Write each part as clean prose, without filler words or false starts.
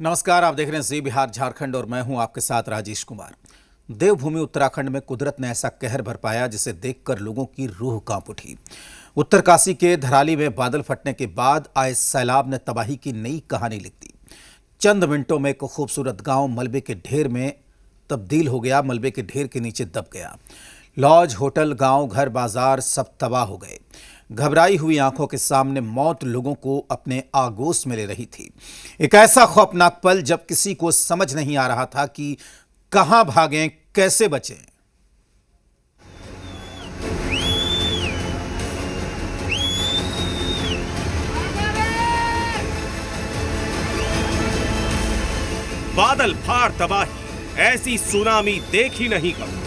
नमस्कार, आप देख रहे हैं जी बिहार झारखंड और मैं हूं आपके साथ राजेश कुमार। देवभूमि उत्तराखंड में कुदरत ने ऐसा कहर बरपाया जिसे देखकर लोगों की रूह कांप उठी। उत्तरकाशी के धराली में बादल फटने के बाद आए सैलाब ने तबाही की नई कहानी लिख दी। चंद मिनटों में एक खूबसूरत गांव मलबे के ढेर में तब्दील हो गया, मलबे के ढेर के नीचे दब गया। लॉज, होटल, गांव, घर, बाजार सब तबाह हो गए। घबराई हुई आंखों के सामने मौत लोगों को अपने आगोश में ले रही थी। एक ऐसा खौफनाक पल जब किसी को समझ नहीं आ रहा था कि कहां भागें, कैसे बचें। बादल फाड़ तबाही, ऐसी सुनामी देखी नहीं कभी।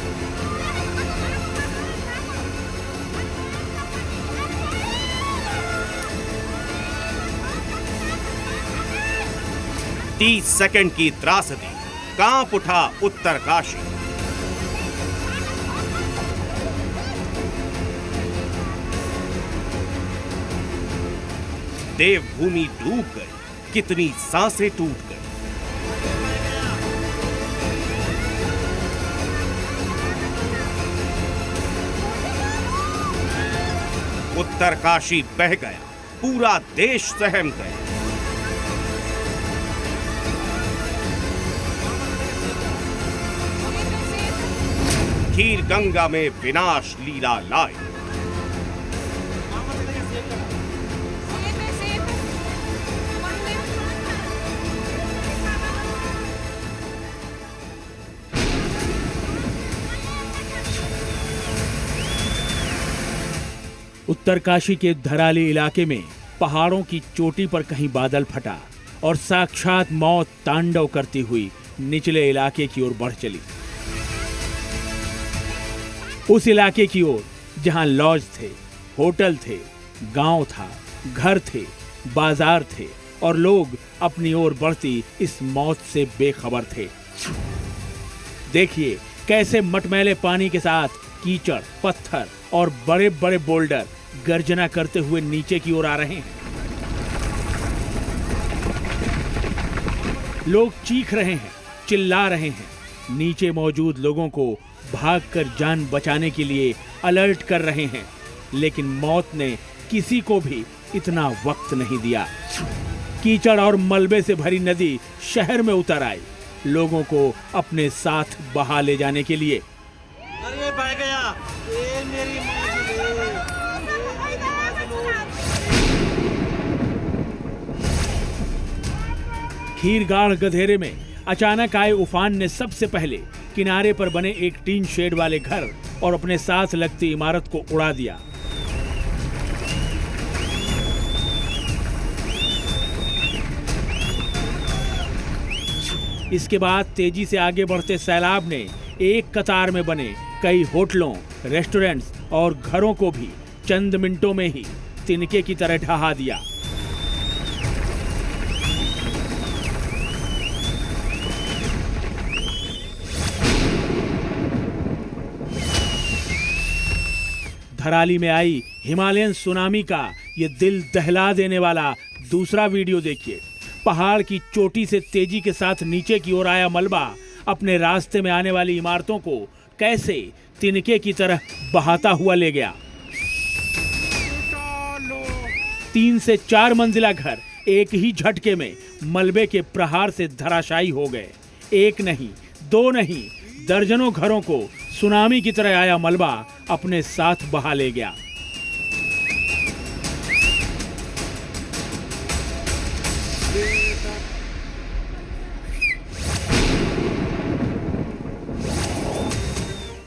तीस सेकंड की त्रासदी, कांप उठा उत्तरकाशी। देवभूमि डूब गई, कितनी सांसें टूट गई। उत्तरकाशी बह गया, पूरा देश सहम गया। खीर गंगा में विनाश लीला लाई। उत्तरकाशी के धराली इलाके में पहाड़ों की चोटी पर कहीं बादल फटा और साक्षात मौत तांडव करती हुई निचले इलाके की ओर बढ़ चली। उस इलाके की ओर जहां लॉज थे, होटल थे, गांव था, घर थे, बाजार थे और लोग अपनी ओर बढ़ती इस मौत से बेखबर थे। देखिए कैसे मटमैले पानी के साथ कीचड़, पत्थर और बड़े बड़े बोल्डर गर्जना करते हुए नीचे की ओर आ रहे हैं। लोग चीख रहे हैं, चिल्ला रहे हैं, नीचे मौजूद लोगों को भागकर जान बचाने के लिए अलर्ट कर रहे हैं, लेकिन मौत ने किसी को भी इतना वक्त नहीं दिया। कीचड़ और मलबे से भरी नदी शहर में उतर आई, लोगों को अपने साथ बहा ले जाने के लिए। अरे बह गया, ये मेरी खीरगाढ़ गधेरे में अचानक आए उफान ने सबसे पहले किनारे पर बने एक टीन शेड वाले घर और अपने साथ लगती इमारत को उड़ा दिया। इसके बाद तेजी से आगे बढ़ते सैलाब ने एक कतार में बने कई होटलों, रेस्टोरेंट्स और घरों को भी चंद मिनटों में ही तिनके की तरह ढहा दिया। धराली में आई हिमालयन सुनामी का ये दिल दहला देने वाला दूसरा वीडियो देखिए। पहाड़ की चोटी से तेजी के साथ नीचे की ओर आया मलबा अपने रास्ते में आने वाली इमारतों को कैसे तिनके की तरह बहाता हुआ ले गया। 3 से 4 मंजिला घर एक ही झटके में मलबे के प्रहार से धराशायी हो गए। एक नहीं, दो नहीं, दर्जनों घरों को सुनामी की तरह आया मलबा अपने साथ बहा ले गया।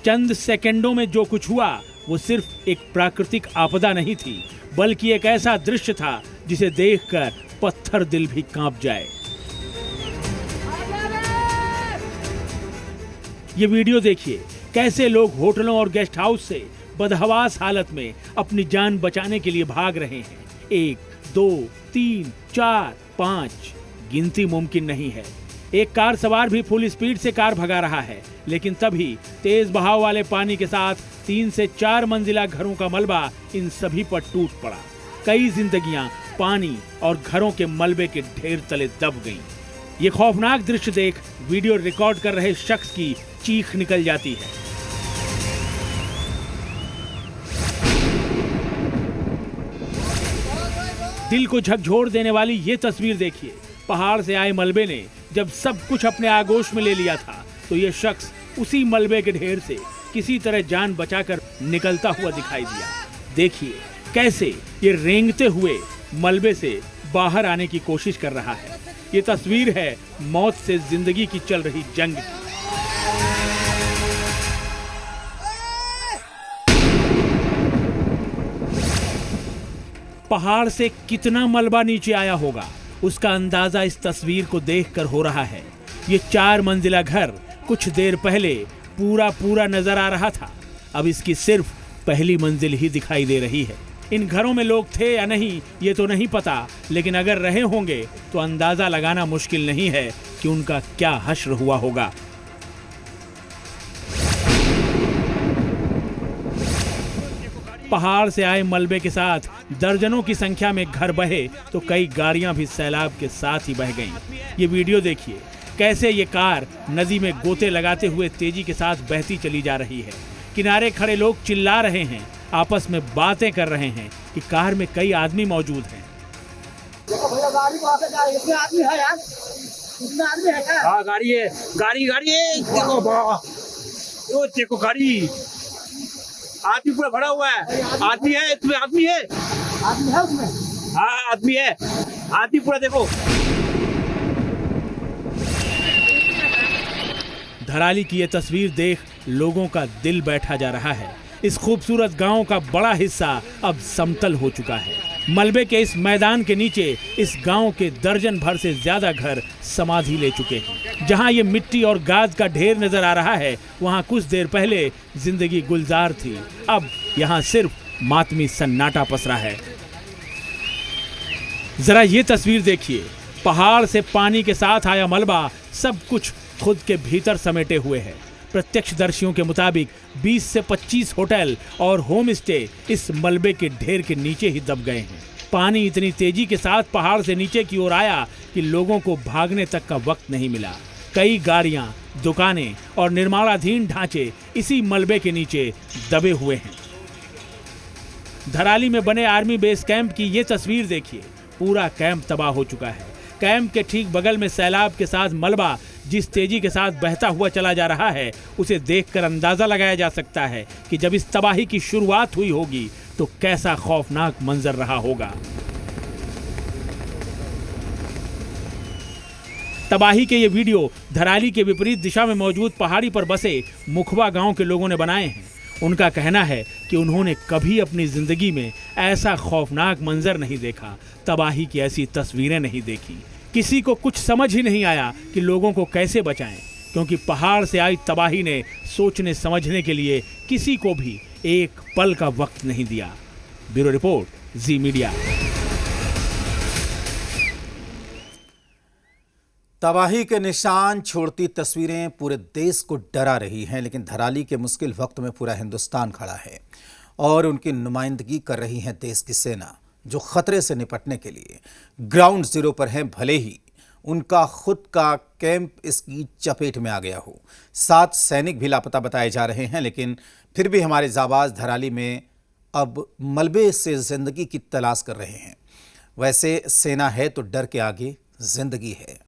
चंद सेकंडों में जो कुछ हुआ वो सिर्फ एक प्राकृतिक आपदा नहीं थी, बल्कि एक ऐसा दृश्य था जिसे देखकर पत्थर दिल भी कांप जाए। ये वीडियो देखिए कैसे लोग होटलों और गेस्ट हाउस से बदहवास हालत में अपनी जान बचाने के लिए भाग रहे हैं। 1, 2, 3, 4, 5 गिनती मुमकिन नहीं है। एक कार सवार भी फुल स्पीड से कार भगा रहा है, लेकिन तभी तेज बहाव वाले पानी के साथ 3 से 4 मंजिला घरों का मलबा इन सभी पर टूट पड़ा। कई जिंदगियां पानी और घरों के मलबे के ढेर तले दब गईं। ये खौफनाक दृश्य देख वीडियो रिकॉर्ड कर रहे शख्स की चीख निकल जाती है। दिल को झकझोर देने वाली ये तस्वीर देखिए। पहाड़ से आए मलबे ने जब सब कुछ अपने आगोश में ले लिया था तो ये शख्स उसी मलबे के ढेर से किसी तरह जान बचाकर निकलता हुआ दिखाई दिया। देखिए कैसे ये रेंगते हुए मलबे से बाहर आने की कोशिश कर रहा है। ये तस्वीर है मौत से जिंदगी की चल रही जंग की। पहाड़ से कितना मलबा नीचे आया होगा उसका अंदाजा इस तस्वीर को देखकर हो रहा है। ये 4 मंजिला घर कुछ देर पहले पूरा नजर आ रहा था, अब इसकी सिर्फ पहली मंजिल ही दिखाई दे रही है। इन घरों में लोग थे या नहीं ये तो नहीं पता, लेकिन अगर रहे होंगे तो अंदाजा लगाना मुश्किल नहीं है कि उनका क्या हश्र हुआ होगा। पहाड़ से आए मलबे के साथ दर्जनों की संख्या में घर बहे तो कई गाड़ियां भी सैलाब के साथ ही बह गईं। ये वीडियो देखिए कैसे ये कार नदी में गोते लगाते हुए तेजी के साथ बहती चली जा रही है। किनारे खड़े लोग चिल्ला रहे हैं, आपस में बातें कर रहे हैं कि कार में कई आदमी मौजूद हैं। देखो भैया गाड़ी कहाँ से जा रही है? इसमें आदमी है यार, इसमें आदमी है क्या? हाँ गाड़ी है, गाड़ी है। देखो वो देखो गाड़ी, आदमी पूरा भरा हुआ है। आदमी है इसमें, आदमी है, आदमी है उसमें। हाँ आदमी है, आदमी पूरा देखो। धराली की ये तस्वीर देख लोगों का दिल बैठा जा रहा है। इस खूबसूरत गांव का बड़ा हिस्सा अब समतल हो चुका है। मलबे के इस मैदान के नीचे इस गांव के दर्जन भर से ज्यादा घर समाधि ले चुके हैं। जहां ये मिट्टी और गाद का ढेर नजर आ रहा है वहां कुछ देर पहले जिंदगी गुलजार थी, अब यहां सिर्फ मातमी सन्नाटा पसरा है। जरा ये तस्वीर देखिए, पहाड़ से पानी के साथ आया मलबा सब कुछ खुद के भीतर समेटे हुए है। प्रत्यक्षदर्शियों के मुताबिक 20 से 25 होटल और होम स्टे इस मलबे के ढेर के नीचे ही दब गए हैं। पानी इतनी तेजी के साथ पहाड़ से नीचे की ओर आया कि लोगों को भागने तक का वक्त नहीं मिला। कई गाड़ियां, दुकानें और निर्माणाधीन ढांचे इसी मलबे के नीचे दबे हुए हैं। धराली में बने आर्मी बेस कैंप की ये तस्वीर देखिए, पूरा कैंप तबाह हो चुका है। कैंप के ठीक बगल में सैलाब के साथ मलबा जिस तेजी के साथ बहता हुआ चला जा रहा है उसे देखकर अंदाजा लगाया जा सकता है कि जब इस तबाही की शुरुआत हुई होगी तो कैसा खौफनाक मंजर रहा होगा। तबाही के ये वीडियो धराली के विपरीत दिशा में मौजूद पहाड़ी पर बसे मुखबा गांव के लोगों ने बनाए हैं। उनका कहना है कि उन्होंने कभी अपनी जिंदगी में ऐसा खौफनाक मंजर नहीं देखा, तबाही की ऐसी तस्वीरें नहीं देखी। किसी को कुछ समझ ही नहीं आया कि लोगों को कैसे बचाएं, क्योंकि पहाड़ से आई तबाही ने सोचने समझने के लिए किसी को भी एक पल का वक्त नहीं दिया। ब्यूरो रिपोर्ट, जी मीडिया। तबाही के निशान छोड़ती तस्वीरें पूरे देश को डरा रही हैं, लेकिन धराली के मुश्किल वक्त में पूरा हिंदुस्तान खड़ा है और उनकी नुमाइंदगी कर रही है देश की सेना, जो खतरे से निपटने के लिए ग्राउंड जीरो पर हैं। भले ही उनका खुद का कैंप इसकी चपेट में आ गया हो, 7 सैनिक भी लापता बताए जा रहे हैं, लेकिन फिर भी हमारे जाबाज धराली में अब मलबे से जिंदगी की तलाश कर रहे हैं। वैसे सेना है तो डर के आगे जिंदगी है।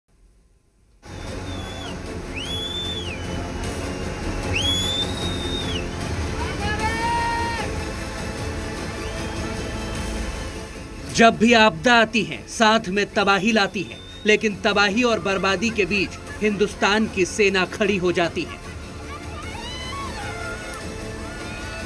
जब भी आपदा आती है साथ में तबाही लाती है, लेकिन तबाही और बर्बादी के बीच हिंदुस्तान की सेना खड़ी हो जाती है।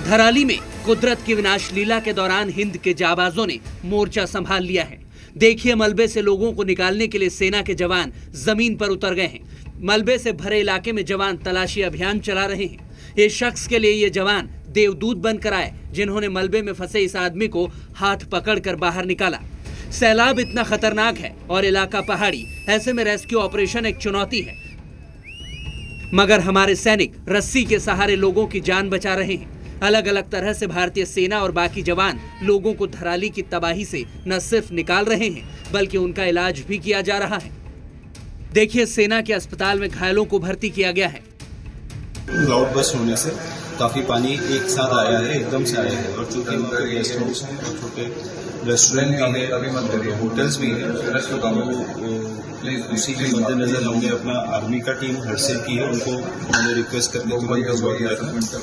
धराली में कुदरत की विनाश लीला के दौरान हिंद के जाबाजों ने मोर्चा संभाल लिया है। देखिए, मलबे से लोगों को निकालने के लिए सेना के जवान जमीन पर उतर गए हैं। मलबे से भरे इलाके में जवान तलाशी अभियान चला रहे हैं। इस शख्स के लिए ये जवान देवदूत बनकर आए, जिन्होंने मलबे में फंसे इस आदमी को हाथ पकड़कर बाहर निकाला। सैलाब इतना खतरनाक है और इलाका पहाड़ी, ऐसे में रेस्क्यू ऑपरेशन एक चुनौती है, मगर हमारे सैनिक रस्सी के सहारे लोगों की जान बचा रहे हैं। अलग अलग तरह से भारतीय सेना और बाकी जवान लोगों को धराली की तबाही से न सिर्फ निकाल रहे हैं, बल्कि उनका इलाज भी किया जा रहा है। देखिए सेना के अस्पताल में घायलों को भर्ती किया गया है। क्लाउड बस्ट होने से काफी पानी एक साथ आया है, एकदम से आया है, और चूंकि वहाँ पे गेस्ट हाउस हैं और छोटे रेस्टोरेंट भी है, होटल्स भी हैं, उसी के मद्देनजर हमने अपना आर्मी का टीम हरसिल की है, उनको हमने रिक्वेस्ट करके तुरंत भिजवा दिया था।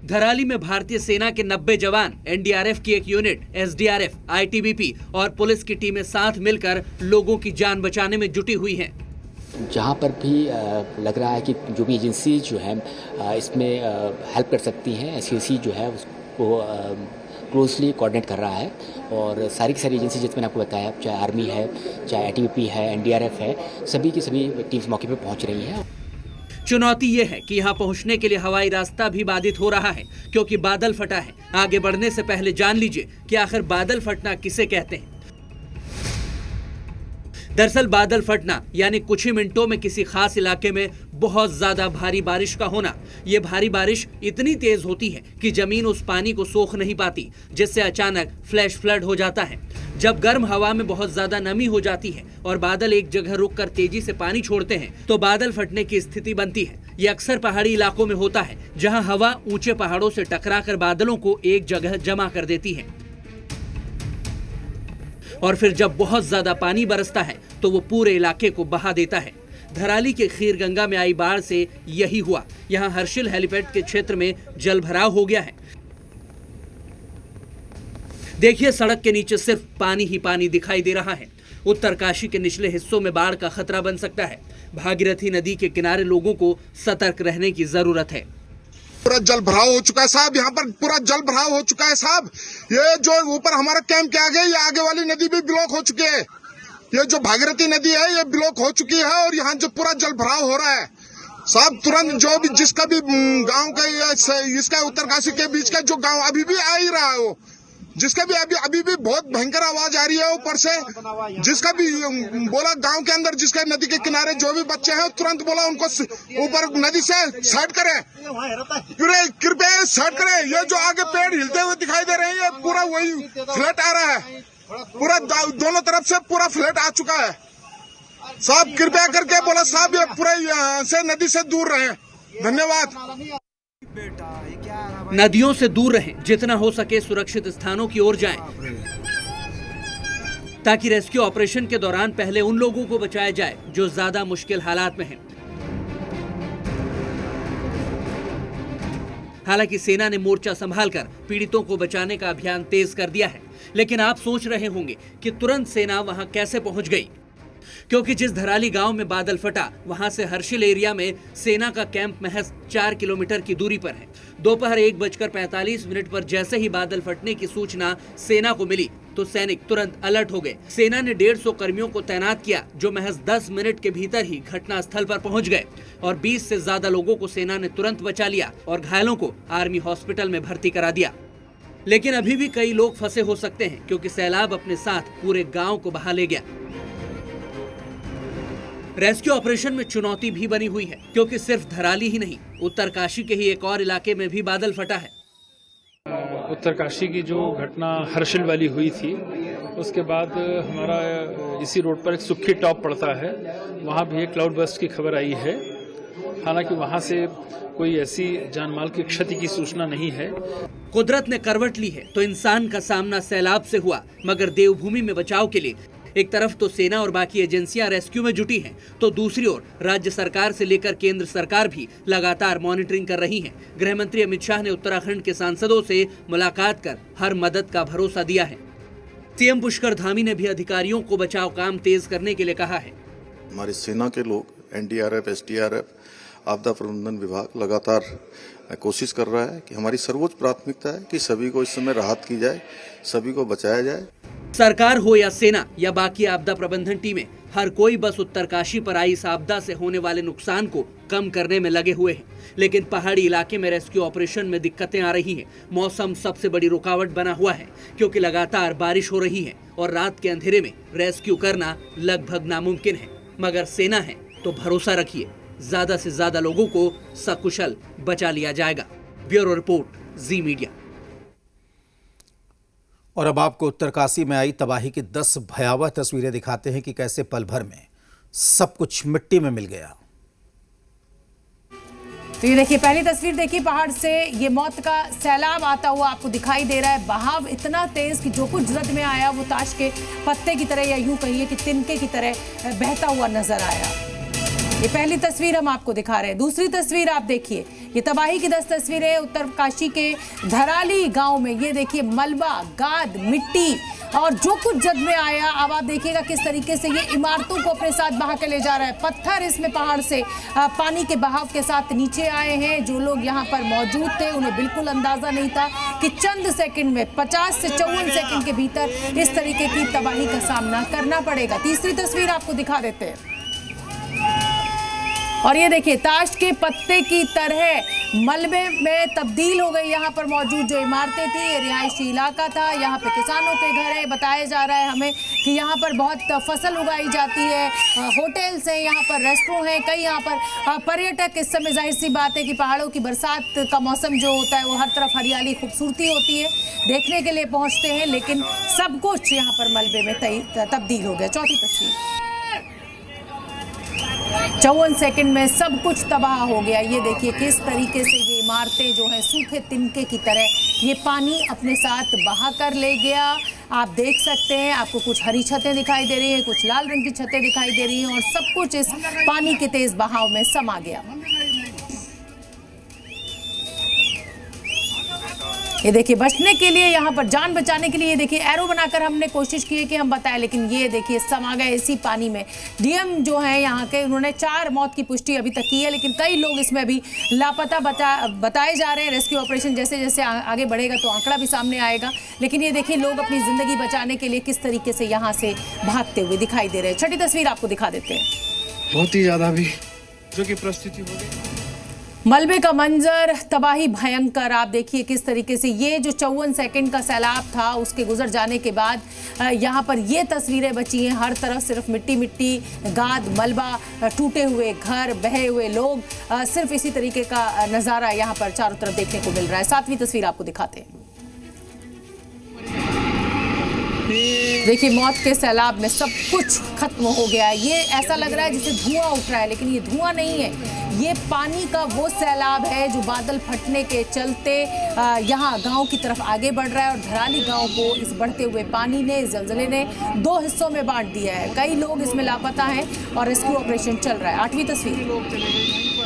धराली में भारतीय सेना के 90 जवान, एनडीआरएफ की एक यूनिट, एसडीआरएफ, आईटीबीपी और पुलिस की टीमें साथ मिलकर लोगों की जान बचाने में जुटी हुई हैं। जहाँ पर भी लग रहा है कि जो भी एजेंसी जो है इसमें हेल्प कर सकती हैं, एससीसी जो है उसको क्लोजली कोऑर्डिनेट कर रहा है, और सारी की सारी एजेंसी जिस मैंने आपको बताया, चाहे आर्मी है, चाहे आईटीबीपी है, एनडीआरएफ है, सभी की सभी टीम्स मौके पर पहुँच रही हैं। चुनौती ये है कि यहाँ पहुँचने के लिए हवाई रास्ता भी बाधित हो रहा है क्योंकि बादल फटा है। आगे बढ़ने से पहले जान लीजिए कि आखिर बादल फटना किसे कहते हैं। दरअसल बादल फटना यानी कुछ ही मिनटों में किसी खास इलाके में बहुत ज्यादा भारी बारिश का होना। ये भारी बारिश इतनी तेज होती है कि जमीन उस पानी को सोख नहीं पाती, जिससे अचानक फ्लैश फ्लड हो जाता है। जब गर्म हवा में बहुत ज्यादा नमी हो जाती है और बादल एक जगह रुककर तेजी से पानी छोड़ते हैं तो बादल फटने की स्थिति बनती है। ये अक्सर पहाड़ी इलाकों में होता है, जहां हवा ऊंचे पहाड़ों से टकराकर बादलों को एक जगह जमा कर देती है, और फिर जब बहुत ज्यादा पानी बरसता है तो वो पूरे इलाके को बहा देता है। धराली के खीरगंगा में आई बाढ़ से यही हुआ। यहाँ हर्षिल हेलीपैड के क्षेत्र में जल भराव हो गया है। देखिए सड़क के नीचे सिर्फ पानी ही पानी दिखाई दे रहा है। उत्तरकाशी के निचले हिस्सों में बाढ़ का खतरा बन सकता है। भागीरथी नदी के किनारे लोगों को सतर्क रहने की जरूरत है। पूरा जल भराव हो चुका है साहब, यहाँ पर पूरा जल भराव हो चुका है साहब। ये जो ऊपर हमारा कैंप के आगे, ये आगे वाली नदी भी ब्लॉक हो चुकी है। ये जो भागीरथी नदी है ये ब्लॉक हो चुकी है, और यहाँ जो पूरा जल भराव हो रहा है साहब, तुरंत जो भी जिसका भी गांव का इसका उत्तरकाशी के बीच का जो गांव अभी भी आ ही रहा है, वो जिसका भी अभी भी बहुत भयंकर आवाज आ रही है ऊपर से, जिसका भी बोला गांव के अंदर जिसके नदी के किनारे जो भी बच्चे हैं तुरंत बोला उनको ऊपर नदी से साइड करें, कृपया साइड करें। ये जो आगे पेड़ हिलते हुए दिखाई दे रहे हैं, ये पूरा वही फ्लड आ रहा है, पूरा दोनों तरफ से पूरा फ्लड आ चुका है साहब। कृपया करके बोला साहब ये पूरा यहाँ से नदी से दूर रहें, धन्यवाद। नदियों से दूर रहें, जितना हो सके सुरक्षित स्थानों की ओर जाएं, ताकि रेस्क्यू ऑपरेशन के दौरान पहले उन लोगों को बचाया जाए जो ज्यादा मुश्किल हालात में हैं। हालांकि सेना ने मोर्चा संभालकर पीड़ितों को बचाने का अभियान तेज कर दिया है, लेकिन आप सोच रहे होंगे कि तुरंत सेना वहां कैसे पहुंच गई, क्योंकि जिस धराली गांव में बादल फटा वहां से हर्षिल एरिया में सेना का कैंप महज 4 किलोमीटर की दूरी पर है। दोपहर 1:45 पर जैसे ही बादल फटने की सूचना सेना को मिली तो सैनिक तुरंत अलर्ट हो गए। सेना ने 150 कर्मियों को तैनात किया, जो महज 10 मिनट के भीतर ही घटना स्थल पर पहुंच गए, और 20 से ज्यादा लोगों को सेना ने तुरंत बचा लिया और घायलों को आर्मी हॉस्पिटल में भर्ती करा दिया। लेकिन अभी भी कई लोग फंसे हो सकते हैं, क्योंकि सैलाब अपने साथ पूरे गाँव को बहा ले गया। रेस्क्यू ऑपरेशन में चुनौती भी बनी हुई है, क्योंकि सिर्फ धराली ही नहीं, उत्तरकाशी के ही एक और इलाके में भी बादल फटा है। उत्तरकाशी की जो घटना हर्षिल वाली हुई थी, उसके बाद हमारा इसी रोड पर एक सुक्खी टॉप पड़ता है, वहाँ भी एक क्लाउड बस्ट की खबर आई है। हालांकि वहाँ से कोई ऐसी जानमाल की क्षति की सूचना नहीं है। कुदरत ने करवट ली है तो इंसान का सामना सैलाब से हुआ, मगर देवभूमि में बचाव के लिए एक तरफ तो सेना और बाकी एजेंसियां रेस्क्यू में जुटी हैं, तो दूसरी ओर राज्य सरकार से लेकर केंद्र सरकार भी लगातार मॉनिटरिंग कर रही है। गृह मंत्री अमित शाह ने उत्तराखंड के सांसदों से मुलाकात कर हर मदद का भरोसा दिया है। सीएम पुष्कर धामी ने भी अधिकारियों को बचाव काम तेज करने के लिए कहा है। हमारी सेना के लोग, एनडीआरएफ, एसडीआरएफ, आपदा प्रबंधन विभाग लगातार कोशिश कर रहा है कि हमारी सर्वोच्च प्राथमिकता है कि सभी को इस समय राहत की जाए, सभी को बचाया जाए। सरकार हो या सेना या बाकी आपदा प्रबंधन टीमें, हर कोई बस उत्तरकाशी पर आई इस आपदा से होने वाले नुकसान को कम करने में लगे हुए हैं। लेकिन पहाड़ी इलाके में रेस्क्यू ऑपरेशन में दिक्कतें आ रही हैं। मौसम सबसे बड़ी रुकावट बना हुआ है, क्योंकि लगातार बारिश हो रही है और रात के अंधेरे में रेस्क्यू करना लगभग नामुमकिन है। मगर सेना है तो भरोसा रखिए, ज्यादा से ज्यादा लोगों को सकुशल बचा लिया जाएगा। ब्यूरो रिपोर्ट, जी मीडिया। और अब आपको उत्तरकाशी में आई तबाही की 10 भयावह तस्वीरें दिखाते हैं कि कैसे पल भर में सब कुछ मिट्टी में मिल गया। तो ये देखिए, पहली तस्वीर देखिए, पहाड़ से ये मौत का सैलाब आता हुआ आपको दिखाई दे रहा है। बहाव इतना तेज कि जो कुछ जद में आया वो ताश के पत्ते की तरह, या यूं कहिए कि तिनके की तरह बहता हुआ नजर आया। ये पहली तस्वीर हम आपको दिखा रहे हैं। दूसरी तस्वीर आप देखिए, ये तबाही की 10 तस्वीरें उत्तरकाशी के धराली गांव में। ये देखिए, मलबा, गाद, मिट्टी और जो कुछ जद में आया। अब आप देखिएगा किस तरीके से ये इमारतों को अपने साथ बहा के ले जा रहा है। पत्थर इसमें पहाड़ से पानी के बहाव के साथ नीचे आए हैं। जो लोग यहाँ पर मौजूद थे उन्हें बिल्कुल अंदाजा नहीं था कि चंद सेकंड में 50 से 54 सेकंड के भीतर इस तरीके की तबाही का सामना करना पड़ेगा। तीसरी तस्वीर आपको दिखा देते हैं, और ये देखिए, ताश के पत्ते की तरह मलबे में तब्दील हो गई यहाँ पर मौजूद जो इमारतें थी। ये रिहायशी इलाका था, यहाँ पे किसानों के घर है। बताया जा रहा है हमें कि यहाँ पर बहुत फसल उगाई जाती है, होटल्स हैं, यहाँ पर रेस्टोरेंट हैं, कई यहाँ पर पर्यटक। इस समय जाहिर सी बात है कि पहाड़ों की बरसात का मौसम जो होता है वो हर तरफ हरियाली, खूबसूरती होती है, देखने के लिए पहुँचते हैं, लेकिन सब कुछ यहाँ पर मलबे में तब्दील हो गया। चौथी तस्वीर, 54 सेकंड में सब कुछ तबाह हो गया। ये देखिए किस तरीके से ये इमारतें जो हैं सूखे तिनके की तरह ये पानी अपने साथ बहा कर ले गया। आप देख सकते हैं, आपको कुछ हरी छतें दिखाई दे रही हैं, कुछ लाल रंग की छतें दिखाई दे रही हैं, और सब कुछ इस पानी के तेज बहाव में समा गया। ये देखिए, बचने के लिए, यहाँ पर जान बचाने के लिए, ये देखिए एरो बनाकर हमने कोशिश की है कि हम बताएं, लेकिन ये देखिए समा गए इसी पानी में। डीएम जो है यहाँ के, उन्होंने 4 मौत की पुष्टि अभी तक की है, लेकिन कई लोग इसमें अभी लापता बताए जा रहे हैं। रेस्क्यू ऑपरेशन जैसे जैसे आगे बढ़ेगा तो आंकड़ा भी सामने आएगा, लेकिन ये देखिए लोग अपनी जिंदगी बचाने के लिए किस तरीके से यहाँ से भागते हुए दिखाई दे रहे हैं। छठी तस्वीर आपको दिखा देते हैं। बहुत ही ज्यादा भी जो कि परिस्थिति हो गई, मलबे का मंजर, तबाही भयंकर। आप देखिए किस तरीके से ये जो 54 सेकंड का सैलाब था उसके गुजर जाने के बाद यहाँ पर ये तस्वीरें बची हैं। हर तरफ सिर्फ मिट्टी मिट्टी, गाद, मलबा, टूटे हुए घर, बहे हुए लोग, सिर्फ इसी तरीके का नज़ारा यहाँ पर चारों तरफ देखने को मिल रहा है। 7वीं तस्वीर आपको दिखाते हैं। देखिए, मौत के सैलाब में सब कुछ खत्म हो गया है। ये ऐसा लग रहा है जैसे धुआं उठ रहा है, लेकिन ये धुआं नहीं है, ये पानी का वो सैलाब है जो बादल फटने के चलते यहाँ गांव की तरफ आगे बढ़ रहा है। और धराली गांव को इस बढ़ते हुए पानी ने, इस जलजले ने 2 हिस्सों में बांट दिया है। कई लोग इसमें लापता हैं और रेस्क्यू ऑपरेशन चल रहा है। 8वीं तस्वीर,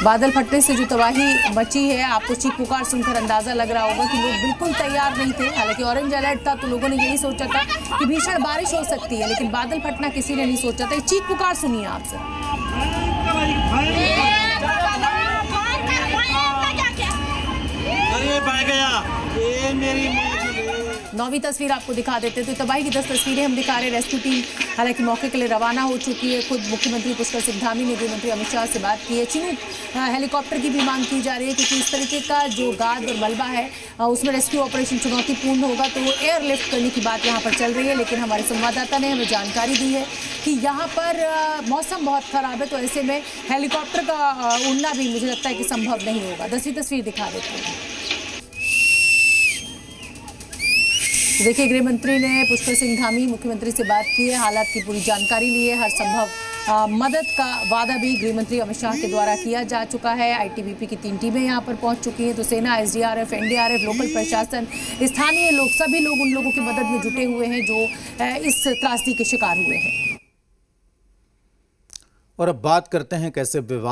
बादल फटने से जो तबाही मची है, आपको चीख पुकार सुनकर अंदाजा लग रहा होगा कि लोग बिल्कुल तैयार नहीं थे। हालांकि ऑरेंज अलर्ट था तो लोगों ने यही सोचा था कि भीषण बारिश हो सकती है, लेकिन बादल फटना किसी ने नहीं सोचा था। चीख पुकार सुनिए आपसे। अरे भाग गया, ये मेरी 9वीं तस्वीर आपको दिखा देते हैं। तो तबाही की 10 तस्वीरें हम दिखा रहे हैं। रेस्क्यू टीम हालांकि मौके के लिए रवाना हो चुकी है। खुद मुख्यमंत्री पुष्कर सिंह धामी ने गृहमंत्री अमित शाह से बात की है। चिनूक हेलीकॉप्टर की भी मांग की जा रही है, क्योंकि इस तरीके का जो गाद और मलबा है उसमें रेस्क्यू ऑपरेशन चुनौतीपूर्ण होगा, तो एयरलिफ्ट करने की बात यहाँ पर चल रही है। लेकिन हमारे संवाददाता ने हमें जानकारी दी है कि यहाँ पर मौसम बहुत खराब है, तो ऐसे में हेलीकॉप्टर का उड़ना भी मुझे लगता है कि संभव नहीं होगा। 10वीं तस्वीर दिखा देते हैं। देखिए, गृह मंत्री ने पुष्कर सिंह धामी मुख्यमंत्री से बात की है, हालात की पूरी जानकारी ली है। हर संभव मदद का वादा भी गृह मंत्री अमित शाह के द्वारा किया जा चुका है। आईटीबीपी की 3 टीमें यहाँ पर पहुँच चुकी हैं। तो सेना, एसडीआरएफ, एनडीआरएफ, लोकल प्रशासन, स्थानीय लोग, सभी लोग उन लोगों की मदद में जुटे हुए हैं जो इस त्रासदी के शिकार हुए हैं। और अब बात करते हैं कैसे विवाद